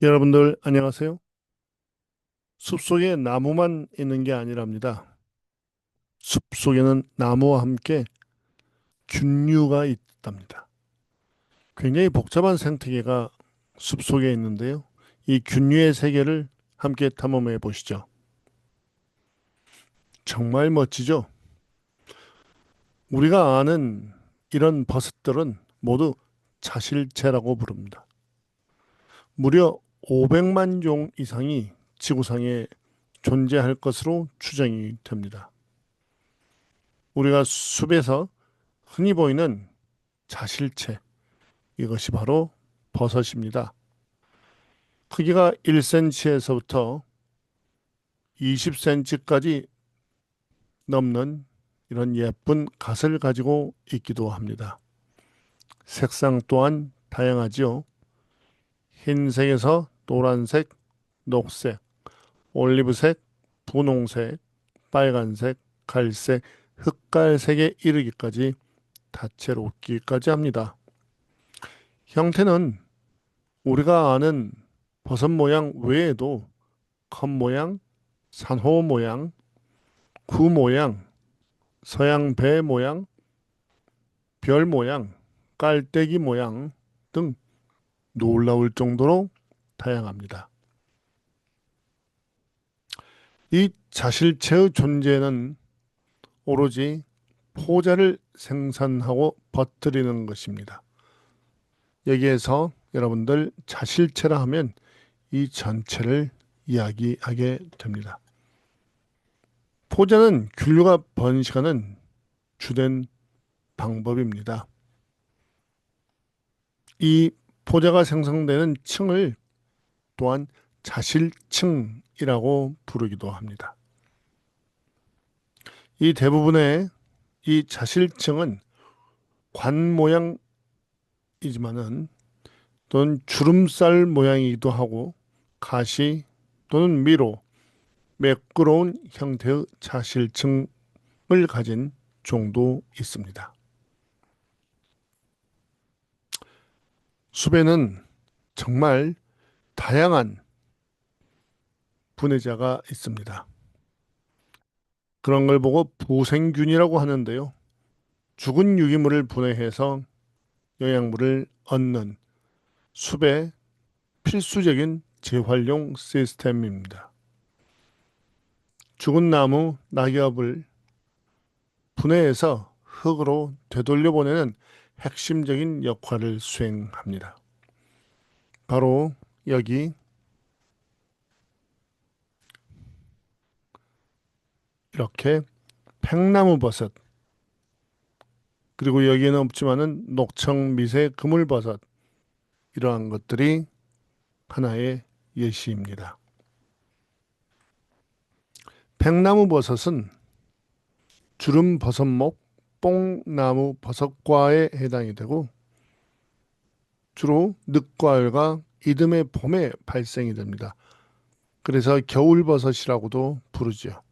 여러분들 안녕하세요. 숲속에 나무만 있는 게 아니랍니다. 숲속에는 나무와 함께 균류가 있답니다. 굉장히 복잡한 생태계가 숲속에 있는데요. 이 균류의 세계를 함께 탐험해 보시죠. 정말 멋지죠? 우리가 아는 이런 버섯들은 모두 자실체라고 부릅니다. 무려 500만 종 이상이 지구상에 존재할 것으로 추정이 됩니다. 우리가 숲에서 흔히 보이는 자실체, 이것이 바로 버섯입니다. 크기가 1cm에서부터 20cm까지 넘는 이런 예쁜 갓을 가지고 있기도 합니다. 색상 또한 다양하지요. 흰색에서 노란색, 녹색, 올리브색, 분홍색, 빨간색, 갈색, 흑갈색에 이르기까지 다채롭기까지 합니다. 형태는 우리가 아는 버섯 모양 외에도 컵 모양, 산호 모양, 구 모양, 서양 배 모양, 별 모양, 깔때기 모양 등 놀라울 정도로 다양합니다. 이 자실체의 존재는 오로지 포자를 생산하고 퍼뜨리는 것입니다. 여기에서 여러분들 자실체라 하면 이 전체를 이야기하게 됩니다. 포자는 균류가 번식하는 주된 방법입니다. 이 포자가 생성되는 층을 또한 자실층이라고 부르기도 합니다. 이 대부분의 이 자실층은 관 모양이지만은 또는 주름살 모양이기도 하고 가시 또는 미로, 매끄러운 형태의 자실층을 가진 종도 있습니다. 숲에는 정말 다양한 분해자가 있습니다. 그런 걸 보고 부생균이라고 하는데요. 죽은 유기물을 분해해서 영양분을 얻는 숲의 필수적인 재활용 시스템입니다. 죽은 나무, 낙엽을 분해해서 흙으로 되돌려보내는 핵심적인 역할을 수행합니다. 바로 여기 이렇게 팽나무 버섯, 그리고 여기에는 없지만은 녹청 미세 그물버섯, 이러한 것들이 하나의 예시입니다. 팽나무 버섯은 주름 버섯목, 뽕나무 버섯과에 해당이 되고 주로 늦가을과 이듬해 봄에 발생이 됩니다. 그래서 겨울버섯이라고도 부르죠.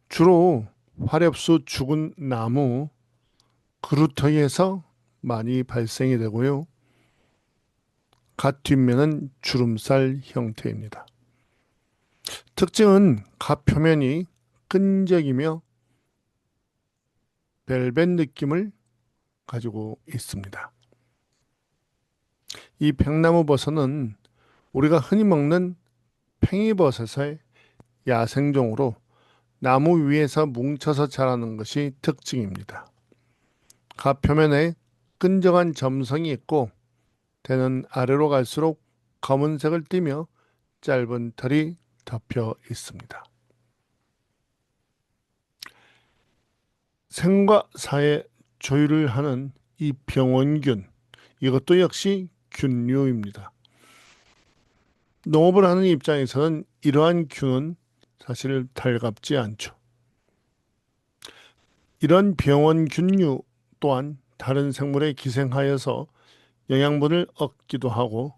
주로 화렵수 죽은 나무 그루터기에서 많이 발생이 되고요. 갓 뒷면은 주름살 형태입니다. 특징은 갓 표면이 끈적이며 벨벳 느낌을 가지고 있습니다. 이 팽나무 버섯은 우리가 흔히 먹는 팽이버섯의 야생종으로 나무 위에서 뭉쳐서 자라는 것이 특징입니다. 갓 표면에 끈적한 점성이 있고 대는 아래로 갈수록 검은색을 띠며 짧은 털이 덮여 있습니다. 생과 사의 조율을 하는 이 병원균, 이것도 역시 균류입니다. 농업을 하는 입장에서는 이러한 균은 사실 달갑지 않죠. 이런 병원균류 또한 다른 생물에 기생하여서 영양분을 얻기도 하고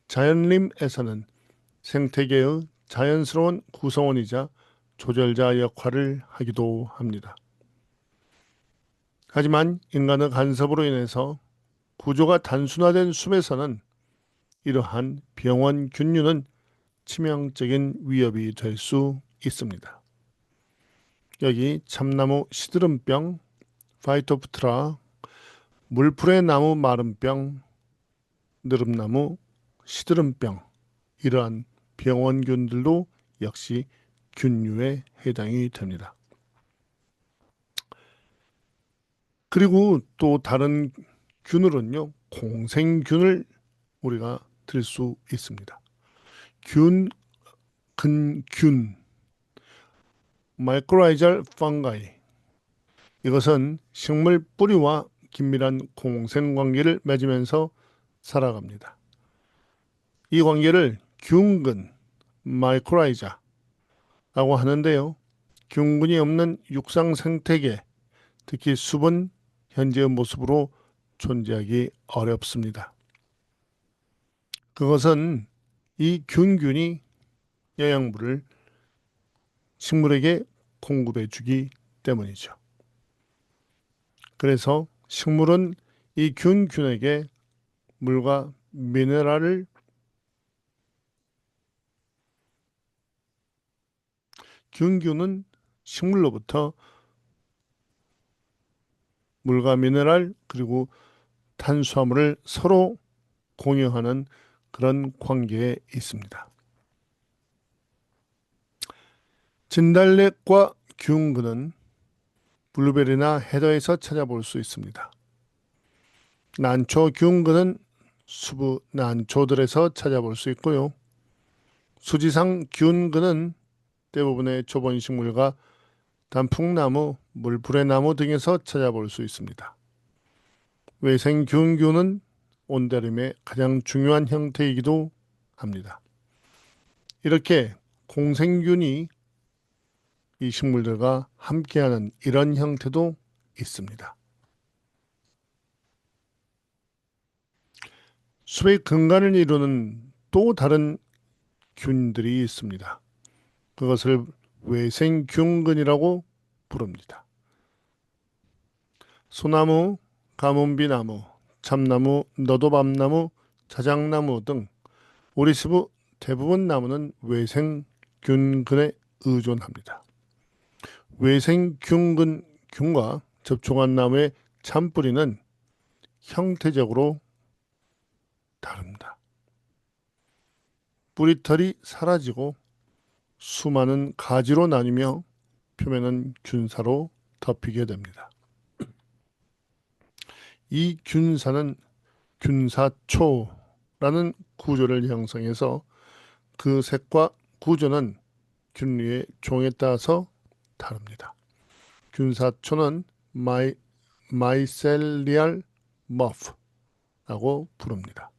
자연림에서는 생태계의 자연스러운 구성원이자 조절자 역할을 하기도 합니다. 하지만 인간의 간섭으로 인해서 구조가 단순화된 숲에서는 이러한 병원균류는 치명적인 위협이 될 수 있습니다. 여기 참나무 시드름병, 파이토프트라, 물풀의 나무 마름병, 느릅나무 시드름병, 이러한 병원균들도 역시 균류에 해당이 됩니다. 그리고 또 다른 균으로는요, 공생균을 우리가 들 수 있습니다. 근균, 마이크로라이잘 펑가이. 이것은 식물 뿌리와 긴밀한 공생관계를 맺으면서 살아갑니다. 이 관계를 균근, 마이크로라이자라고 하는데요. 균근이 없는 육상 생태계, 특히 숲은 현재의 모습으로 존재하기 어렵습니다. 그것은 이 균균이 영양분을 식물에게 공급해 주기 때문이죠. 그래서 식물은 이 균균에게 물과 미네랄을 균균은 식물로부터 물과 미네랄 그리고 탄수화물을 서로 공유하는 그런 관계에 있습니다. 진달래과 균근은 블루베리나 헤더에서 찾아볼 수 있습니다. 난초 균근은 수부 난초들에서 찾아볼 수 있고요. 수지상 균근은 대부분의 초본식물과 단풍나무, 물풀의 나무 등에서 찾아볼 수 있습니다. 외생균균은 온다림의 가장 중요한 형태이기도 합니다. 이렇게 공생균이 이 식물들과 함께하는 이런 형태도 있습니다. 숲의 근간을 이루는 또 다른 균들이 있습니다. 그것을 외생균근이라고 부릅니다. 소나무, 가뭄비나무, 참나무, 너도밤나무, 자작나무 등 우리 숲의 대부분 나무는 외생균근에 의존합니다. 외생균근균과 접촉한 나무의 참뿌리는 형태적으로 다릅니다. 뿌리털이 사라지고 수많은 가지로 나뉘며 표면은 균사로 덮이게 됩니다. 이 균사는 균사초라는 구조를 형성해서 그 색과 구조는 균류의 종에 따라서 다릅니다. 균사초는 마이셀리알 머프라고 부릅니다.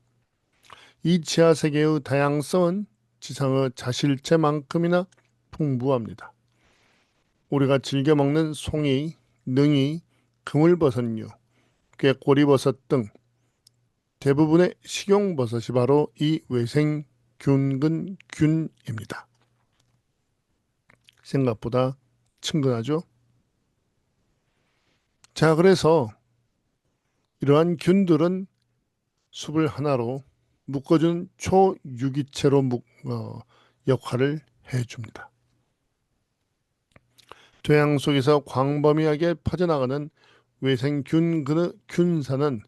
이 지하세계의 다양성은 지상의 자실체만큼이나 풍부합니다. 우리가 즐겨 먹는 송이, 능이, 그물버섯류, 꾀꼬리버섯 등 대부분의 식용버섯이 바로 이 외생균근균입니다. 생각보다 친근하죠? 자, 그래서 이러한 균들은 숲을 하나로 묶어준 초유기체로 역할을 해줍니다. 토양 속에서 광범위하게 퍼져나가는 외생균사는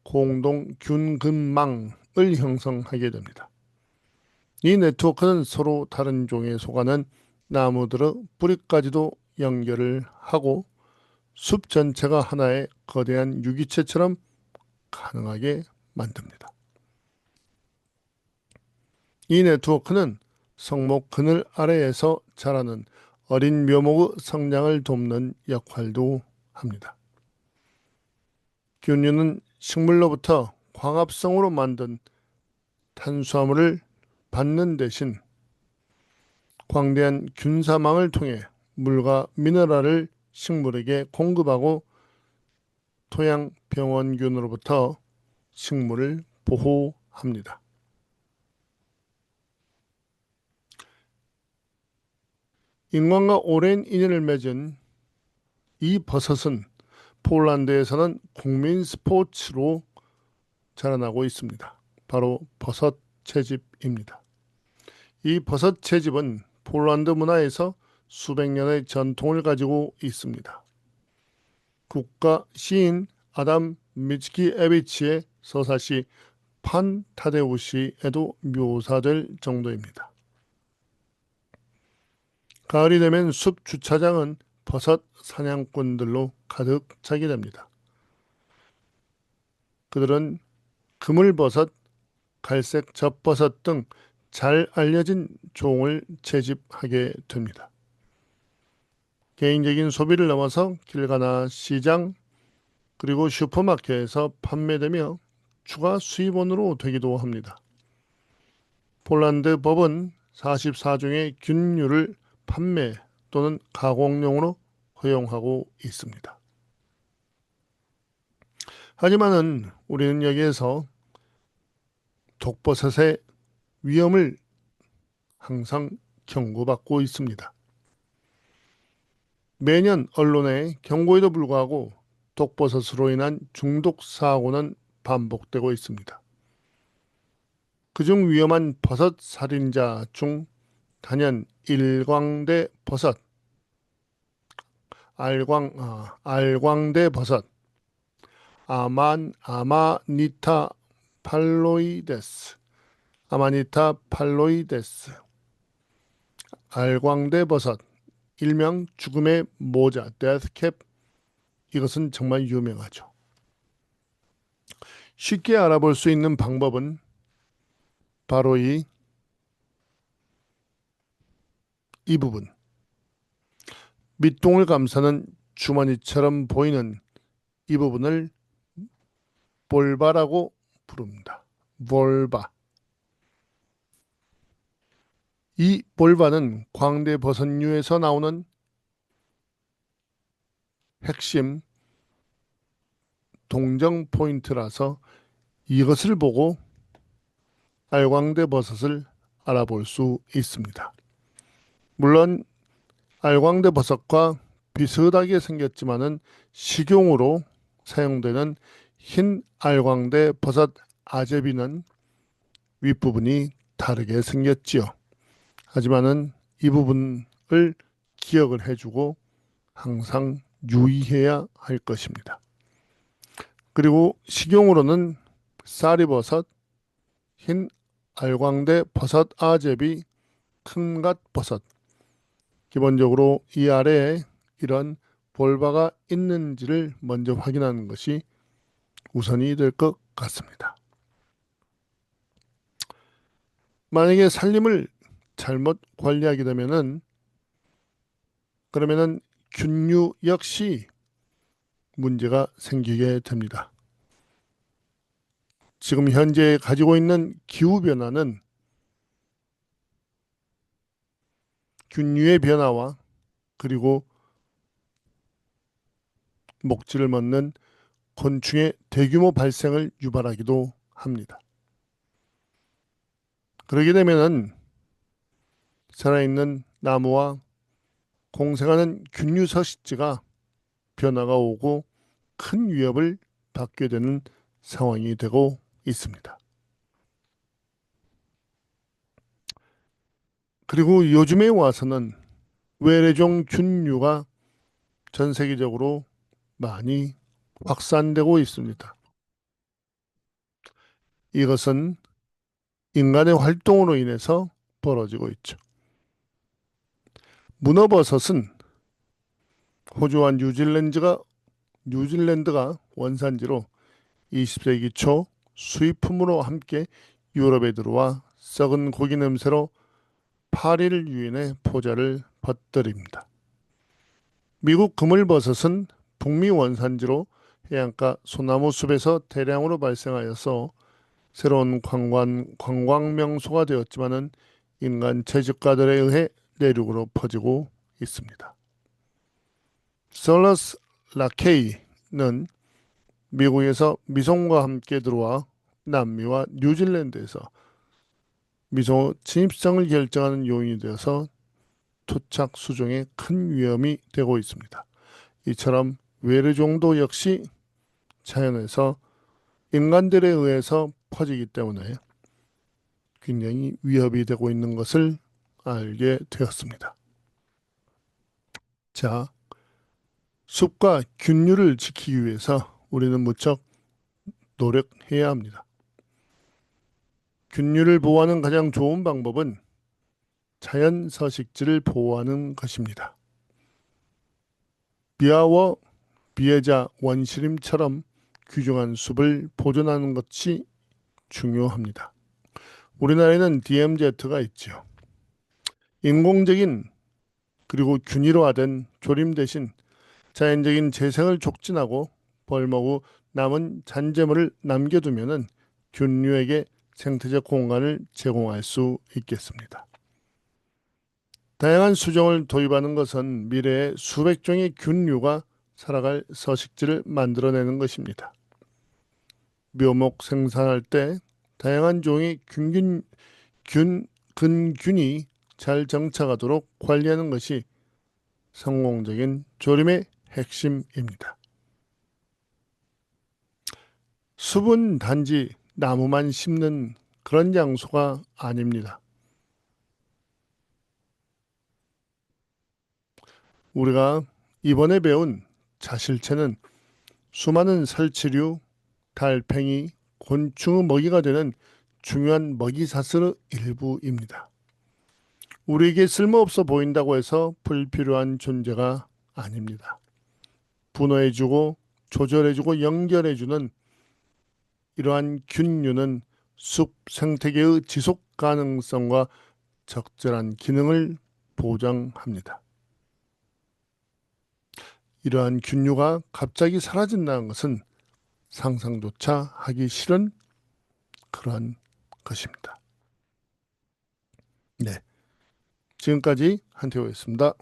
공동 균근망을 형성하게 됩니다. 이 네트워크는 서로 다른 종에 속하는 나무들의 뿌리까지도 연결을 하고 숲 전체가 하나의 거대한 유기체처럼 가능하게 만듭니다. 이 네트워크는 성목 그늘 아래에서 자라는 어린 묘목의 성장을 돕는 역할도 합니다. 균류는 식물로부터 광합성으로 만든 탄수화물을 받는 대신 광대한 균사망을 통해 물과 미네랄을 식물에게 공급하고 토양 병원균으로부터 식물을 보호합니다. 인간과 오랜 인연을 맺은 이 버섯은 폴란드에서는 국민 스포츠로 자라나고 있습니다. 바로 버섯 채집입니다. 이 버섯 채집은 폴란드 문화에서 수백 년의 전통을 가지고 있습니다. 국가 시인 아담 미츠키에비치의 서사시 판 타데우시에도 묘사될 정도입니다. 가을이 되면 숲 주차장은 버섯 사냥꾼들로 가득 차게 됩니다. 그들은 그물버섯, 갈색 젖버섯 등 잘 알려진 종을 채집하게 됩니다. 개인적인 소비를 넘어서 길가나 시장 그리고 슈퍼마켓에서 판매되며 추가 수입원으로 되기도 합니다. 폴란드 법은 44종의 균류를 판매 또는 가공용으로 허용하고 있습니다. 하지만은 우리는 여기에서 독버섯의 위험을 항상 경고받고 있습니다. 매년 언론의 경고에도 불구하고 독버섯으로 인한 중독 사고는 반복되고 있습니다. 그중 위험한 버섯 살인자 중 단연 일광대 버섯, 알광대 버섯, 아마니타 팔로이데스, 알광대 버섯, 일명 죽음의 모자, 데스캡, 이것은 정말 유명하죠. 쉽게 알아볼 수 있는 방법은 바로 이 부분. 밑동을 감싸는 주머니처럼 보이는 이 부분을 볼바라고 부릅니다. 볼바. 이 볼바는 광대버섯류에서 나오는 핵심 동정 포인트라서 이것을 보고 알광대버섯을 알아볼 수 있습니다. 물론 알광대버섯과 비슷하게 생겼지만은 식용으로 사용되는 흰 알광대버섯 아제비는 윗부분이 다르게 생겼지요. 하지만은 이 부분을 기억을 해주고 항상 유의해야 할 것입니다. 그리고 식용으로는 쌀이버섯, 흰 알광대 버섯 아제비, 큰갓버섯, 기본적으로 이 아래에 이런 볼바가 있는지를 먼저 확인하는 것이 우선이 될 것 같습니다. 만약에 살림을 잘못 관리하게 되면은 그러면은 균류 역시 문제가 생기게 됩니다. 지금 현재 가지고 있는 기후변화는 균류의 변화와 그리고 목줄을 먹는 곤충의 대규모 발생을 유발하기도 합니다. 그러게 되면은 살아있는 나무와 공생하는 균류 서식지가 변화가 오고 큰 위협을 받게 되는 상황이 되고 있습니다. 그리고 요즘에 와서는 외래종 균류가 전 세계적으로 많이 확산되고 있습니다. 이것은 인간의 활동으로 인해서 벌어지고 있죠. 문어버섯은 호주와 뉴질랜드가 원산지로 20세기 초 수입품으로 함께 유럽에 들어와 썩은 고기 냄새로 파리를 유인해 포자를 퍼뜨립니다. 미국 그물버섯은 북미 원산지로 해안가 소나무 숲에서 대량으로 발생하여서 새로운 관광 명소가 되었지만은 인간 채집가들에 의해 내륙으로 퍼지고 있습니다. 솔러스 라케이는 미국에서 미송과 함께 들어와 남미와 뉴질랜드에서 미소 진입성을 결정하는 요인이 되어서 토착 수종에 큰 위험이 되고 있습니다. 이처럼 외래종도 역시 자연에서 인간들에 의해서 퍼지기 때문에 굉장히 위협이 되고 있는 것을 알게 되었습니다. 자, 숲과 균류를 지키기 위해서 우리는 무척 노력해야 합니다. 균류를 보호하는 가장 좋은 방법은 자연 서식지를 보호하는 것입니다. 비아워, 비에자, 원시림처럼 귀중한 숲을 보존하는 것이 중요합니다. 우리나라에는 DMZ가 있죠. 인공적인 그리고 균일화된 조림 대신 자연적인 재생을 촉진하고 벌목 후 남은 잔재물을 남겨두면 균류에게 생태적 공간을 제공할 수 있겠습니다. 다양한 수종을 도입하는 것은 미래의 수백 종의 균류가 살아갈 서식지를 만들어내는 것입니다. 묘목 생산할 때 다양한 종의 근균이 잘 정착하도록 관리하는 것이 성공적인 조림의 핵심입니다. 숲은 단지 나무만 심는 그런 장소가 아닙니다. 우리가 이번에 배운 자실체는 수많은 설치류, 달팽이, 곤충의 먹이가 되는 중요한 먹이사슬의 일부입니다. 우리에게 쓸모없어 보인다고 해서 불필요한 존재가 아닙니다. 분호해주고 조절해주고 연결해주는 이러한 균류는 숲 생태계의 지속 가능성과 적절한 기능을 보장합니다. 이러한 균류가 갑자기 사라진다는 것은 상상조차 하기 싫은 그러한 것입니다. 네, 지금까지 한태호였습니다.